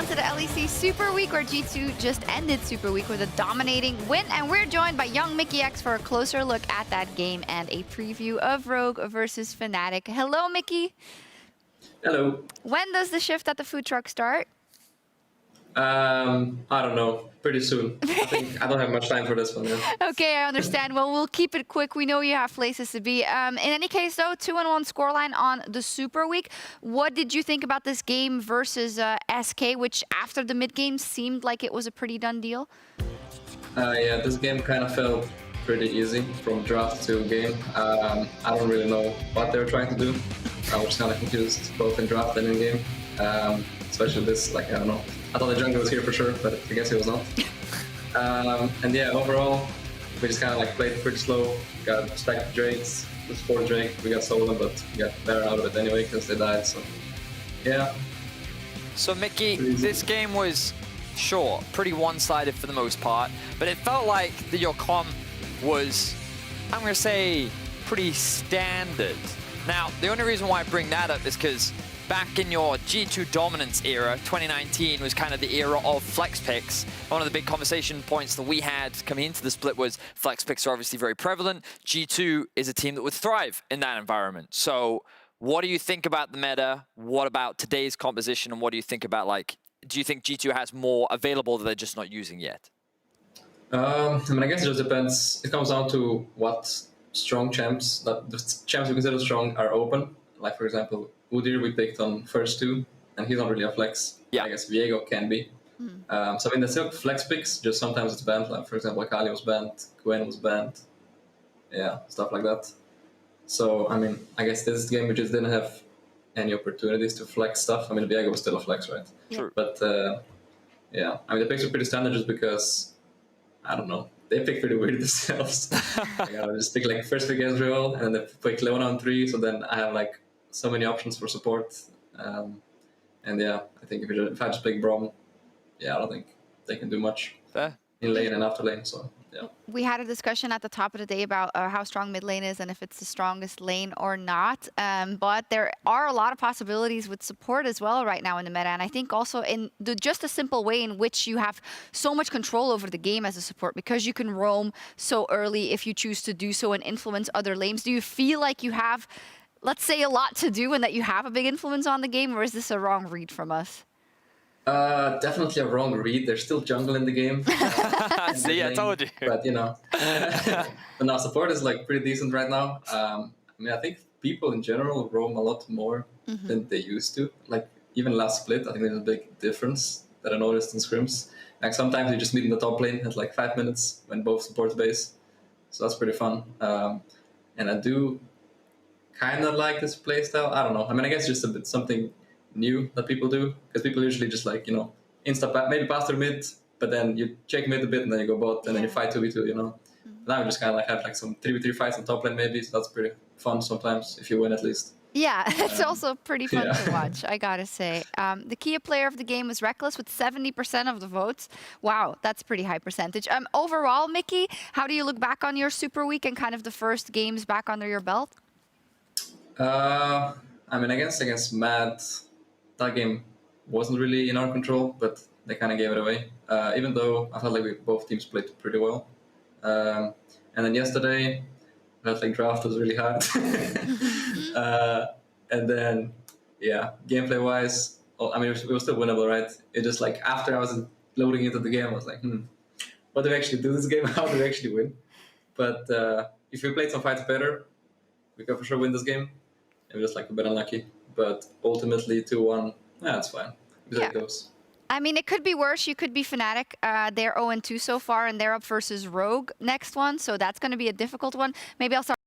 welcome to the LEC Super Week, where G2 just ended Super Week with a dominating win, and we're joined by young Mikyx for a closer look at that game and a preview of Rogue versus Fnatic. Hello, Mickey. Hello. When does the shift at the food truck start? I don't know. Pretty soon. I don't have much time for this one. Yeah. Okay, I understand. Well, we'll keep it quick. We know you have places to be. In any case, though, 2-1 scoreline on the Super Week. What did you think about this game versus SK, which after the mid game seemed like it was a pretty done deal? Yeah, this game kind of felt pretty easy from draft to game. I don't really know what they were trying to do. I was kind of confused both in draft and in game. Especially this, like, I don't know. I thought the jungle was here for sure, but I guess he was not. And yeah, overall, we just kind of like played pretty slow. Got stacked Drakes, this 4 Drake, we got stolen, but we got better out of it anyway because they died. So yeah. So Mickey, this game was sure pretty one-sided for the most part, but it felt like your comp was, I'm gonna say, pretty standard. Now, the only reason why I bring that up is because back in your G2 dominance era, 2019 was kind of the era of flex picks. One of the big conversation points that we had coming into the split was flex picks are obviously very prevalent. G2 is a team that would thrive in that environment. So what do you think about the meta? What about today's composition? And what do you think about, like, do you think G2 has more available that they're just not using yet? I mean, I guess it just depends. It comes down to what strong champs, that the champs we consider strong, are open. Like, for example, Udyr we picked on first 2, and he's not really a flex. Yeah. I guess Viego can be. So I mean, there's still flex picks, just sometimes it's banned. Like, for example, Akali was banned, Gwen was banned. Yeah, stuff like that. So, I mean, I guess this game we just didn't have any opportunities to flex stuff. I mean, Viego was still a flex, right? True. But, yeah, I mean, the picks are pretty standard just because, I don't know, they pick pretty weird themselves. Like, I just pick, like, first pick Ezreal, and then they pick Leona on 3, so then I have, like, so many options for support. And yeah, I think if I just pick Braum, yeah, I don't think they can do much in lane and after lane, so yeah. We had a discussion at the top of the day about how strong mid lane is and if it's the strongest lane or not. But there are a lot of possibilities with support as well right now in the meta. And I think also in just a simple way in which you have so much control over the game as a support, because you can roam so early if you choose to do so and influence other lanes. Do you feel like you have, let's say, a lot to do and that you have a big influence on the game, or is this a wrong read from us? Definitely a wrong read. There's still jungle in the game. See, I told you. But, you know, but no, support is like pretty decent right now. I mean, I think people in general roam a lot more than they used to. Like, even last split, I think there's a big difference that I noticed in scrims. Like, sometimes you just meet in the top lane at like 5 minutes when both supports base. So that's pretty fun. And I do kind of like this playstyle. I don't know. I mean, I guess just a bit something new that people do, because people usually just, like, you know, maybe pass through mid, but then you check mid a bit and then you go bot and then you fight 2v2, you know. Now we just kind of like have like some 3v3 fights on top lane maybe, so that's pretty fun sometimes if you win at least. Yeah, it's also pretty fun to watch, I gotta say. The key player of the game was Reckless with 70% of the votes. Wow, that's pretty high percentage. Overall, Mickey, how do you look back on your Super Week and kind of the first games back under your belt? I mean, against Mad, that game wasn't really in our control, but they kind of gave it away. Even though I felt like both teams played pretty well. And then yesterday, I felt like draft was really hard. And then, yeah, gameplay-wise, I mean, it was still winnable, right? It just, like, after I was loading into the game, I was like, what do we actually do this game? How do we actually win? But if we played some fights better, we could for sure win this game. It was just, like, a bit unlucky. But ultimately, 2-1, yeah, it's fine. It goes. I mean, it could be worse. You could be Fnatic. They're 0-2 so far, and they're up versus Rogue next one. So that's going to be a difficult one. Maybe I'll start